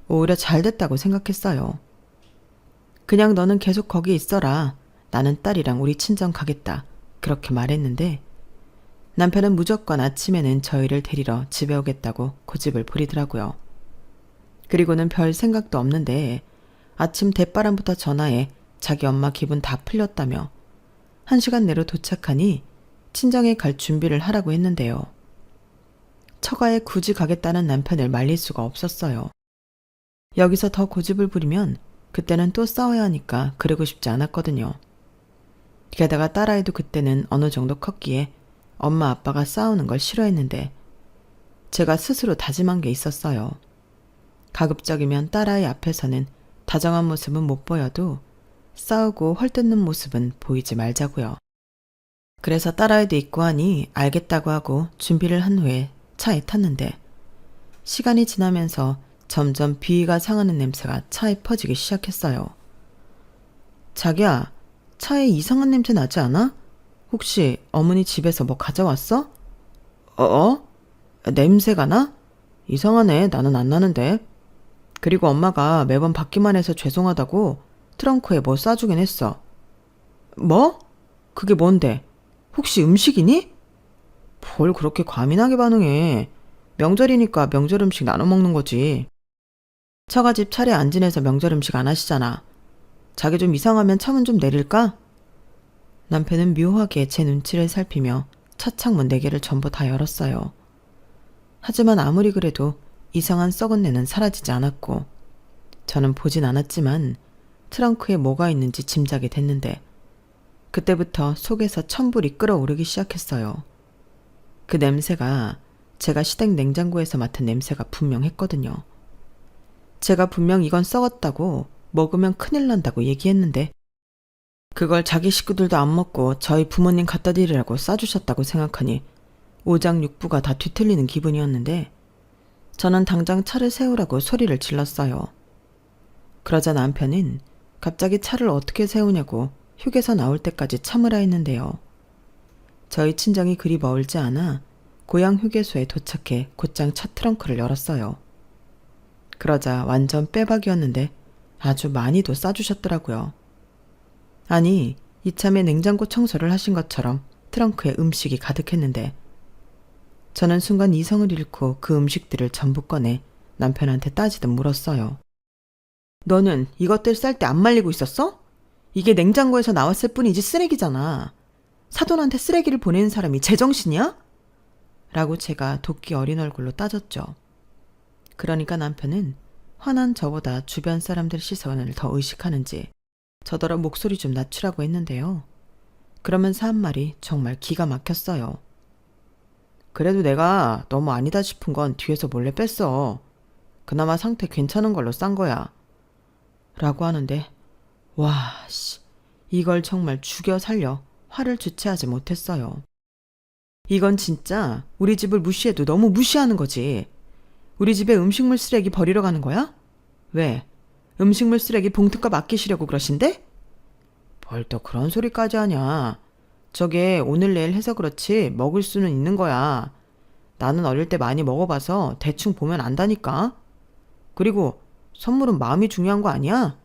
A: 오히려 잘 됐다고 생각했어요. 그냥 너는 계속 거기 있어라. 나는 딸이랑 우리 친정 가겠다. 그렇게 말했는데 남편은 무조건 아침에는 저희를 데리러 집에 오겠다고 고집을 부리더라고요. 그리고는 별 생각도 없는데 아침 대바람부터 전화해 자기 엄마 기분 다 풀렸다며 1시간 내로 도착하니 친정에 갈 준비를 하라고 했는데요. 처가에 굳이 가겠다는 남편을 말릴 수가 없었어요. 여기서 더 고집을 부리면 그때는 또 싸워야 하니까 그러고 싶지 않았거든요. 게다가 딸아이도 그때는 어느 정도 컸기에 엄마 아빠가 싸우는 걸 싫어했는데 제가 스스로 다짐한 게 있었어요. 가급적이면 딸아이 앞에서는 다정한 모습은 못 보여도 싸우고 헐뜯는 모습은 보이지 말자고요. 그래서 딸아이도 있고 하니 알겠다고 하고 준비를 한 후에 차에 탔는데 시간이 지나면서 점점 비위가 상하는 냄새가 차에 퍼지기 시작했어요. 자기야, 차에 이상한 냄새 나지 않아? 혹시 어머니 집에서 뭐 가져왔어? 냄새가 나? 이상하네. 나는 안 나는데. 그리고 엄마가 매번 받기만 해서 죄송하다고 트렁크에 뭐 싸주긴 했어. 뭐? 그게 뭔데? 혹시 음식이니? 뭘 그렇게 과민하게 반응해. 명절이니까 명절 음식 나눠 먹는 거지. 처가집 차례 안 지내서 명절 음식 안 하시잖아. 자기 좀 이상하면 차문 좀 내릴까? 남편은 묘하게 제 눈치를 살피며 차 창문 4개를 전부 다 열었어요. 하지만 아무리 그래도 이상한 썩은 내는 사라지지 않았고 저는 보진 않았지만 트렁크에 뭐가 있는지 짐작이 됐는데 그때부터 속에서 천불이 끓어오르기 시작했어요. 그 냄새가 제가 시댁 냉장고에서 맡은 냄새가 분명했거든요. 제가 분명 이건 썩었다고 먹으면 큰일 난다고 얘기했는데 그걸 자기 식구들도 안 먹고 저희 부모님 갖다 드리라고 싸주셨다고 생각하니 오장육부가 다 뒤틀리는 기분이었는데 저는 당장 차를 세우라고 소리를 질렀어요. 그러자 남편은 갑자기 차를 어떻게 세우냐고 휴게소 나올 때까지 참으라 했는데요. 저희 친정이 그리 멀지 않아 고향 휴게소에 도착해 곧장 차 트렁크를 열었어요. 그러자 완전 빼박이었는데 아주 많이도 싸주셨더라고요. 아니, 이참에 냉장고 청소를 하신 것처럼 트렁크에 음식이 가득했는데 저는 순간 이성을 잃고 그 음식들을 전부 꺼내 남편한테 따지듯 물었어요. 너는 이것들 쌀 때 안 말리고 있었어? 이게 냉장고에서 나왔을 뿐이지 쓰레기잖아. 사돈한테 쓰레기를 보내는 사람이 제정신이야? 라고 제가 도끼 어린 얼굴로 따졌죠. 그러니까 남편은 화난 저보다 주변 사람들 시선을 더 의식하는지 저더러 목소리 좀 낮추라고 했는데요. 그러면서 한 말이 정말 기가 막혔어요. 그래도 내가 너무 아니다 싶은 건 뒤에서 몰래 뺐어. 그나마 상태 괜찮은 걸로 싼 거야. 라고 하는데 와, 씨, 이걸 정말 죽여 살려 화를 주체하지 못했어요. 이건 진짜 우리 집을 무시해도 너무 무시하는 거지. 우리 집에 음식물 쓰레기 버리러 가는 거야? 왜? 음식물 쓰레기 봉투값 아끼시려고 그러신데? 뭘 또 그런 소리까지 하냐. 저게 오늘 내일 해서 그렇지 먹을 수는 있는 거야. 나는 어릴 때 많이 먹어봐서 대충 보면 안다니까. 그리고 선물은 마음이 중요한 거 아니야?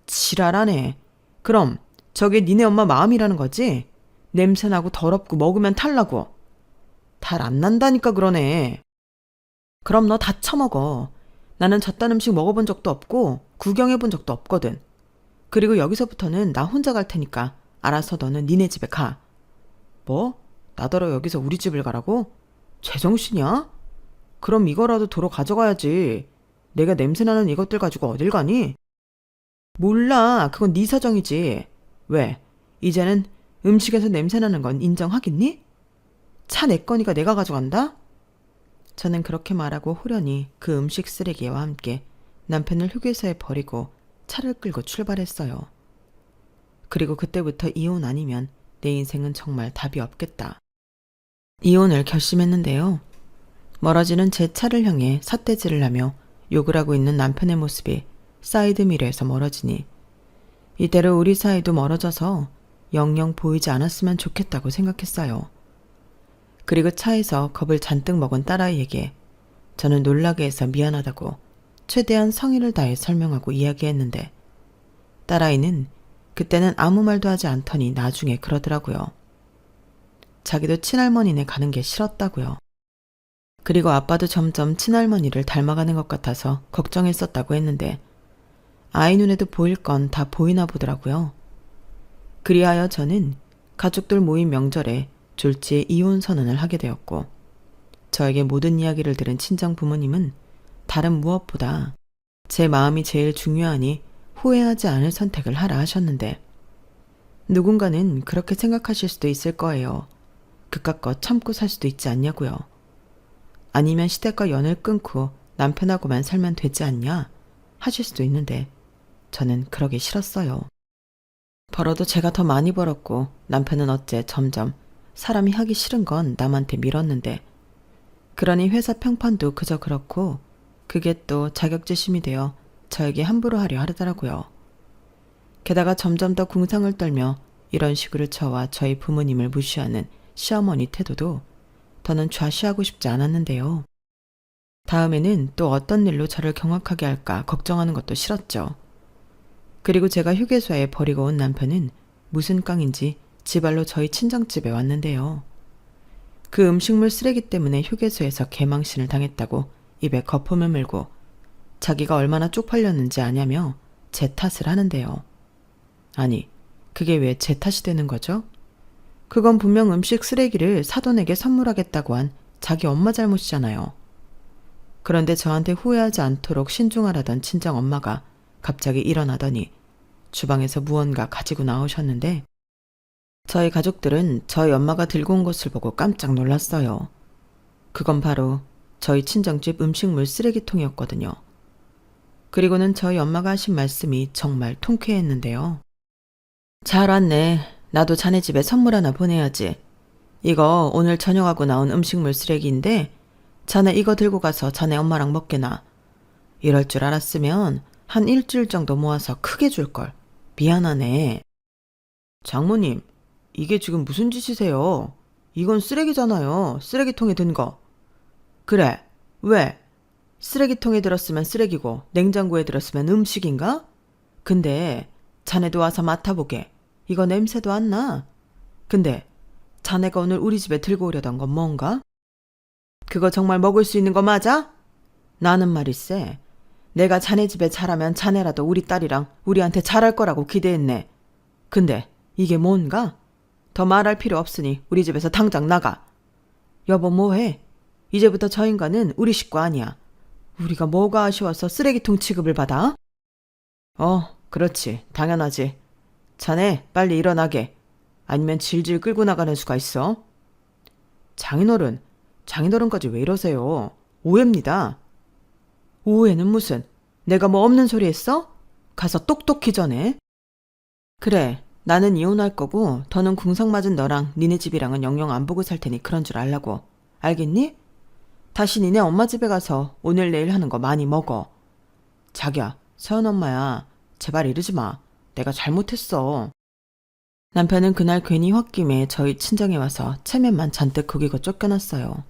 A: 지랄하네. 그럼 저게 니네 엄마 마음이라는 거지? 냄새나고 더럽고 먹으면 탈나고. 탈 안 난다니까 그러네. 그럼 너 다 처먹어. 나는 저딴 음식 먹어본 적도 없고 구경해본 적도 없거든. 그리고 여기서부터는 나 혼자 갈 테니까 알아서 너는 니네 집에 가. 뭐? 나더러 여기서 우리 집을 가라고? 제정신이야? 그럼 이거라도 도로 가져가야지. 내가 냄새나는 이것들 가지고 어딜 가니? 몰라. 그건 네 사정이지. 왜? 이제는 음식에서 냄새나는 건 인정하겠니? 차 내 거니까 내가 가져간다? 저는 그렇게 말하고 호련히 그 음식 쓰레기와 함께 남편을 휴게소에 버리고 차를 끌고 출발했어요. 그리고 그때부터 이혼 아니면 내 인생은 정말 답이 없겠다. 이혼을 결심했는데요. 멀어지는 제 차를 향해 삿대질을 하며 욕을 하고 있는 남편의 모습이 사이드미러에서 멀어지니 이대로 우리 사이도 멀어져서 영영 보이지 않았으면 좋겠다고 생각했어요. 그리고 차에서 겁을 잔뜩 먹은 딸아이에게 저는 놀라게 해서 미안하다고 최대한 성의를 다해 설명하고 이야기했는데 딸아이는 그때는 아무 말도 하지 않더니 나중에 그러더라고요. 자기도 친할머니네 가는 게 싫었다고요. 그리고 아빠도 점점 친할머니를 닮아가는 것 같아서 걱정했었다고 했는데 아이 눈에도 보일 건 다 보이나 보더라고요. 그리하여 저는 가족들 모임 명절에 졸지에 이혼 선언을 하게 되었고 저에게 모든 이야기를 들은 친정 부모님은 다른 무엇보다 제 마음이 제일 중요하니 후회하지 않을 선택을 하라 하셨는데 누군가는 그렇게 생각하실 수도 있을 거예요. 그깟 참고 살 수도 있지 않냐고요. 아니면 시댁과 연을 끊고 남편하고만 살면 되지 않냐 하실 수도 있는데 저는 그러기 싫었어요. 벌어도 제가 더 많이 벌었고 남편은 어째 점점 사람이 하기 싫은 건 남한테 밀었는데 그러니 회사 평판도 그저 그렇고 그게 또 자격지심이 되어 저에게 함부로 하려 하더라고요. 게다가 점점 더 궁상을 떨며 이런 식으로 저와 저희 부모님을 무시하는 시어머니 태도도 더는 좌시하고 싶지 않았는데요. 다음에는 또 어떤 일로 저를 경악하게 할까 걱정하는 것도 싫었죠. 그리고 제가 휴게소에 버리고 온 남편은 무슨 깡인지 지발로 저희 친정집에 왔는데요. 그 음식물 쓰레기 때문에 휴게소에서 개망신을 당했다고 입에 거품을 물고 자기가 얼마나 쪽팔렸는지 아냐며 제 탓을 하는데요. 아니, 그게 왜 제 탓이 되는 거죠? 그건 분명 음식 쓰레기를 사돈에게 선물하겠다고 한 자기 엄마 잘못이잖아요. 그런데 저한테 후회하지 않도록 신중하라던 친정 엄마가 갑자기 일어나더니 주방에서 무언가 가지고 나오셨는데 저희 가족들은 저희 엄마가 들고 온 것을 보고 깜짝 놀랐어요. 그건 바로 저희 친정집 음식물 쓰레기통이었거든요. 그리고는 저희 엄마가 하신 말씀이 정말 통쾌했는데요. 잘 왔네. 나도 자네 집에 선물 하나 보내야지. 이거 오늘 저녁하고 나온 음식물 쓰레기인데 자네 이거 들고 가서 자네 엄마랑 먹게나. 이럴 줄 알았으면 한 일주일 정도 모아서 크게 줄걸. 미안하네. 장모님, 이게 지금 무슨 짓이세요? 이건 쓰레기잖아요. 쓰레기통에 든 거. 그래. 왜? 쓰레기통에 들었으면 쓰레기고 냉장고에 들었으면 음식인가? 근데 자네도 와서 맡아보게. 이거 냄새도 안 나. 근데 자네가 오늘 우리 집에 들고 오려던 건 뭔가? 그거 정말 먹을 수 있는 거 맞아? 나는 말일세. 내가 자네 집에 자라면 자네라도 우리 딸이랑 우리한테 잘할 거라고 기대했네. 근데 이게 뭔가? 더 말할 필요 없으니 우리 집에서 당장 나가. 여보 뭐해? 이제부터 저 인간은 우리 식구 아니야. 우리가 뭐가 아쉬워서 쓰레기통 취급을 받아? 그렇지. 당연하지. 자네 빨리 일어나게. 아니면 질질 끌고 나가는 수가 있어. 장인어른까지 왜 이러세요? 오해입니다. 오해는 무슨? 내가 뭐 없는 소리 했어? 가서 똑똑히 전해. 그래, 나는 이혼할 거고 더는 궁상 맞은 너랑 니네 집이랑은 영영 안 보고 살 테니 그런 줄 알라고. 알겠니? 다시 니네 엄마 집에 가서 오늘 내일 하는 거 많이 먹어. 자기야, 서연 엄마야. 제발 이러지 마. 내가 잘못했어. 남편은 그날 괜히 홧김에 저희 친정에 와서 체면만 잔뜩 구기고 쫓겨났어요.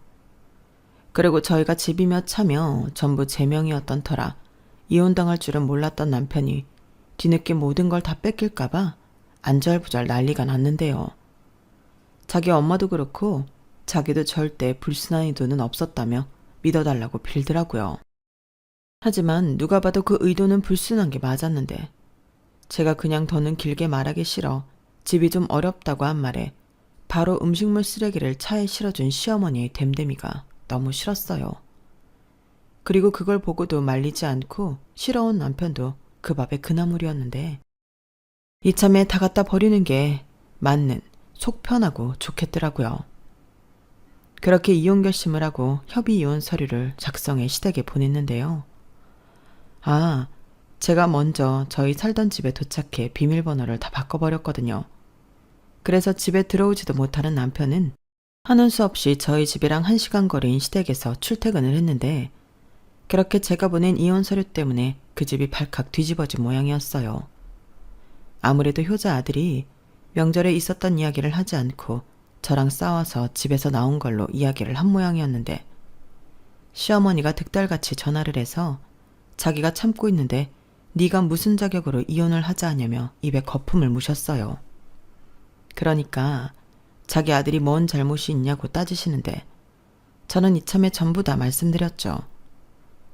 A: 그리고 저희가 집이며 차며 전부 제 명이었던 터라 이혼당할 줄은 몰랐던 남편이 뒤늦게 모든 걸 다 뺏길까봐 안절부절 난리가 났는데요. 자기 엄마도 그렇고 자기도 절대 불순한 의도는 없었다며 믿어달라고 빌더라고요. 하지만 누가 봐도 그 의도는 불순한 게 맞았는데 제가 그냥 더는 길게 말하기 싫어 집이 좀 어렵다고 한 말에 바로 음식물 쓰레기를 차에 실어준 시어머니의 됨됨이가 너무 싫었어요. 그리고 그걸 보고도 말리지 않고 싫어온 남편도 그 밥에 그나물이었는데 이참에 다 갖다 버리는 게 맞는 속 편하고 좋겠더라고요. 그렇게 이혼 결심을 하고 협의 이혼 서류를 작성해 시댁에 보냈는데요. 제가 먼저 저희 살던 집에 도착해 비밀번호를 다 바꿔버렸거든요. 그래서 집에 들어오지도 못하는 남편은 하는 수 없이 저희 집이랑 1시간 거리인 시댁에서 출퇴근을 했는데 그렇게 제가 보낸 이혼 서류 때문에 그 집이 발칵 뒤집어진 모양이었어요. 아무래도 효자 아들이 명절에 있었던 이야기를 하지 않고 저랑 싸워서 집에서 나온 걸로 이야기를 한 모양이었는데 시어머니가 득달같이 전화를 해서 자기가 참고 있는데 네가 무슨 자격으로 이혼을 하자 하냐며 입에 거품을 무셨어요. 그러니까 자기 아들이 뭔 잘못이 있냐고 따지시는데 저는 이참에 전부 다 말씀드렸죠.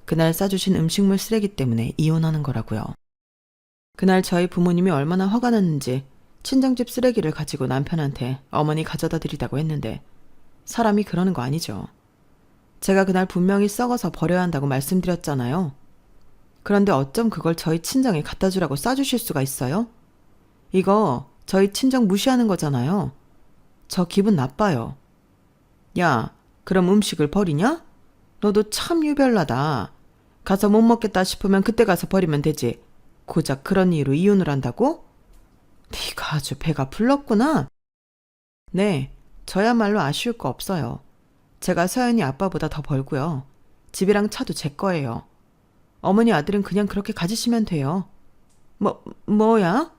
A: 그날 싸주신 음식물 쓰레기 때문에 이혼하는 거라고요. 그날 저희 부모님이 얼마나 화가 났는지 친정집 쓰레기를 가지고 남편한테 어머니 가져다 드리다고 했는데 사람이 그러는 거 아니죠. 제가 그날 분명히 썩어서 버려야 한다고 말씀드렸잖아요. 그런데 어쩜 그걸 저희 친정에 갖다 주라고 싸주실 수가 있어요? 이거 저희 친정 무시하는 거잖아요. 저 기분 나빠요. 야, 그럼 음식을 버리냐? 너도 참 유별나다. 가서 못 먹겠다 싶으면 그때 가서 버리면 되지. 고작 그런 이유로 이혼을 한다고? 네가 아주 배가 불렀구나. 네, 저야말로 아쉬울 거 없어요. 제가 서연이 아빠보다 더 벌고요. 집이랑 차도 제 거예요. 어머니 아들은 그냥 그렇게 가지시면 돼요. 뭐야?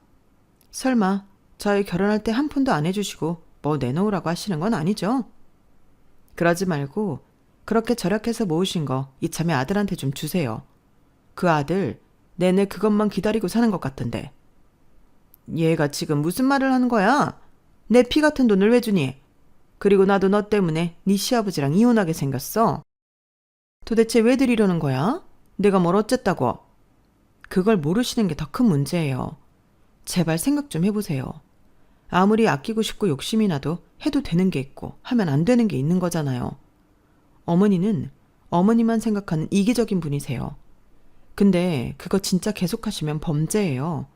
A: 설마 저희 결혼할 때 한 푼도 안 해주시고 뭐 내놓으라고 하시는 건 아니죠? 그러지 말고 그렇게 절약해서 모으신 거 이참에 아들한테 좀 주세요. 그 아들 내내 그것만 기다리고 사는 것 같던데. 얘가 지금 무슨 말을 하는 거야? 내 피 같은 돈을 왜 주니? 그리고 나도 너 때문에 네 시아버지랑 이혼하게 생겼어. 도대체 왜 드리려는 거야? 내가 뭘 어쨌다고? 그걸 모르시는 게 더 큰 문제예요. 제발 생각 좀 해보세요. 아무리 아끼고 싶고 욕심이 나도 해도 되는 게 있고 하면 안 되는 게 있는 거잖아요. 어머니는 어머니만 생각하는 이기적인 분이세요. 근데 그거 진짜 계속하시면 범죄예요.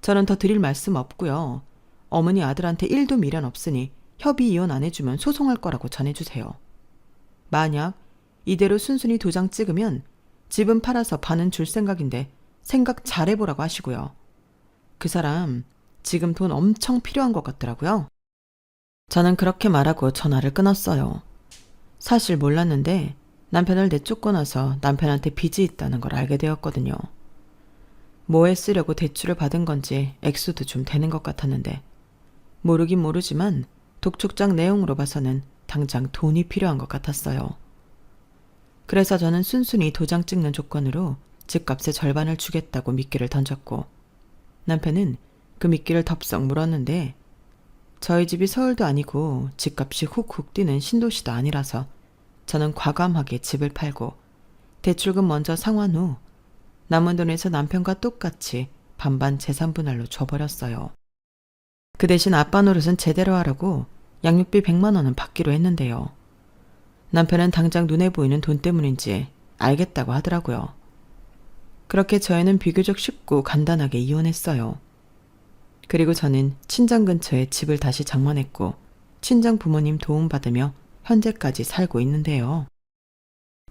A: 저는 더 드릴 말씀 없고요. 어머니 아들한테 1도 미련 없으니 협의 이혼 안 해주면 소송할 거라고 전해주세요. 만약 이대로 순순히 도장 찍으면 집은 팔아서 반은 줄 생각인데 생각 잘해보라고 하시고요. 그 사람 지금 돈 엄청 필요한 것 같더라고요. 저는 그렇게 말하고 전화를 끊었어요. 사실 몰랐는데 남편을 내쫓고 나서 남편한테 빚이 있다는 걸 알게 되었거든요. 뭐에 쓰려고 대출을 받은 건지 액수도 좀 되는 것 같았는데 모르긴 모르지만 독촉장 내용으로 봐서는 당장 돈이 필요한 것 같았어요. 그래서 저는 순순히 도장 찍는 조건으로 집값의 절반을 주겠다고 미끼를 던졌고 남편은 그 미끼를 덥석 물었는데 저희 집이 서울도 아니고 집값이 훅훅 뛰는 신도시도 아니라서 저는 과감하게 집을 팔고 대출금 먼저 상환 후 남은 돈에서 남편과 똑같이 반반 재산 분할로 줘버렸어요. 그 대신 아빠 노릇은 제대로 하라고 양육비 100만 원은 받기로 했는데요. 남편은 당장 눈에 보이는 돈 때문인지 알겠다고 하더라고요. 그렇게 저희는 비교적 쉽고 간단하게 이혼했어요. 그리고 저는 친정 근처에 집을 다시 장만했고 친정 부모님 도움받으며 현재까지 살고 있는데요.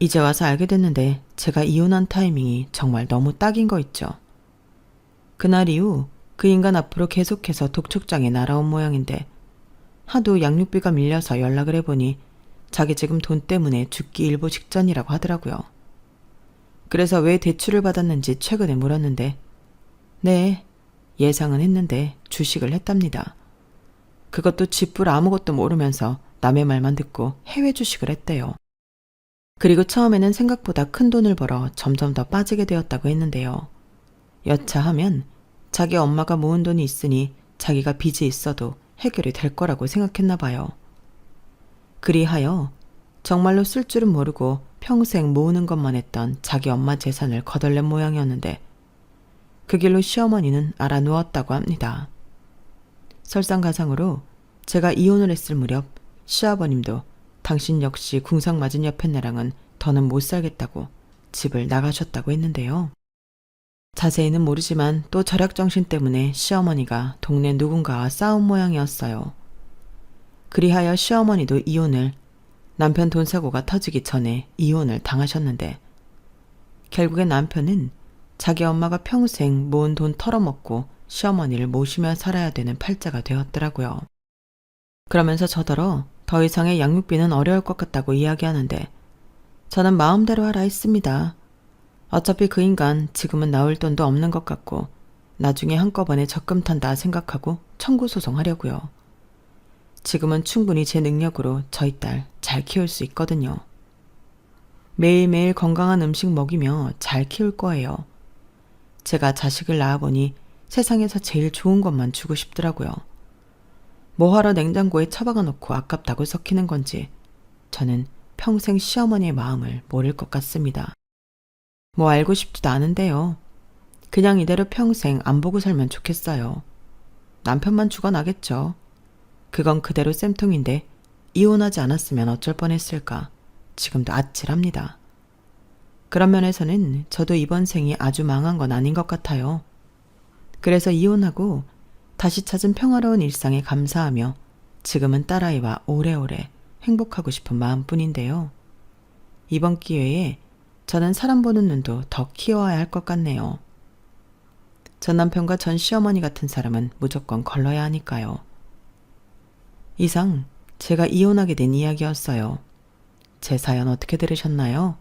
A: 이제 와서 알게 됐는데 제가 이혼한 타이밍이 정말 너무 딱인 거 있죠. 그날 이후 그 인간 앞으로 계속해서 독촉장에 날아온 모양인데 하도 양육비가 밀려서 연락을 해보니 자기 지금 돈 때문에 죽기 일보 직전이라고 하더라고요. 그래서 왜 대출을 받았는지 최근에 물었는데 네, 예상은 했는데 주식을 했답니다. 그것도 쥐뿔 아무것도 모르면서 남의 말만 듣고 해외 주식을 했대요. 그리고 처음에는 생각보다 큰 돈을 벌어 점점 더 빠지게 되었다고 했는데요. 여차하면 자기 엄마가 모은 돈이 있으니 자기가 빚이 있어도 해결이 될 거라고 생각했나 봐요. 그리하여 정말로 쓸 줄은 모르고 평생 모으는 것만 했던 자기 엄마 재산을 거덜낸 모양이었는데 그 길로 시어머니는 알아누웠다고 합니다. 설상가상으로 제가 이혼을 했을 무렵 시아버님도 당신 역시 궁상 맞은 여편네랑은 더는 못 살겠다고 집을 나가셨다고 했는데요. 자세히는 모르지만 또 절약정신 때문에 시어머니가 동네 누군가와 싸운 모양이었어요. 그리하여 시어머니도 이혼을 남편 돈 사고가 터지기 전에 이혼을 당하셨는데 결국에 남편은 자기 엄마가 평생 모은 돈 털어먹고 시어머니를 모시며 살아야 되는 팔자가 되었더라고요. 그러면서 저더러 더 이상의 양육비는 어려울 것 같다고 이야기하는데 저는 마음대로 하라 했습니다. 어차피 그 인간 지금은 나올 돈도 없는 것 같고 나중에 한꺼번에 적금 탄다 생각하고 청구 소송하려고요. 지금은 충분히 제 능력으로 저희 딸 잘 키울 수 있거든요. 매일매일 건강한 음식 먹이며 잘 키울 거예요. 제가 자식을 낳아보니 세상에서 제일 좋은 것만 주고 싶더라고요. 뭐하러 냉장고에 처박아 놓고 아깝다고 썩히는 건지 저는 평생 시어머니의 마음을 모를 것 같습니다. 뭐 알고 싶지도 않은데요. 그냥 이대로 평생 안 보고 살면 좋겠어요. 남편만 죽어나겠죠. 그건 그대로 쌤통인데 이혼하지 않았으면 어쩔 뻔했을까 지금도 아찔합니다. 그런 면에서는 저도 이번 생이 아주 망한 건 아닌 것 같아요. 그래서 이혼하고 다시 찾은 평화로운 일상에 감사하며 지금은 딸아이와 오래오래 행복하고 싶은 마음뿐인데요. 이번 기회에 저는 사람 보는 눈도 더 키워야 할 것 같네요. 전 남편과 전 시어머니 같은 사람은 무조건 걸러야 하니까요. 이상 제가 이혼하게 된 이야기였어요. 제 사연 어떻게 들으셨나요?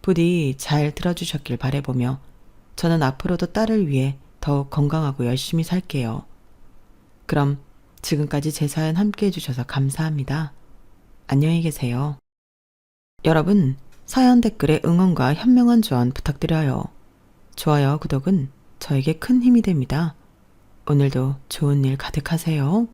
A: 부디 잘 들어주셨길 바라보며 저는 앞으로도 딸을 위해 더욱 건강하고 열심히 살게요. 그럼 지금까지 제 사연 함께 해주셔서 감사합니다. 안녕히 계세요. 여러분, 사연 댓글에 응원과 현명한 조언 부탁드려요. 좋아요, 구독은 저에게 큰 힘이 됩니다. 오늘도 좋은 일 가득하세요.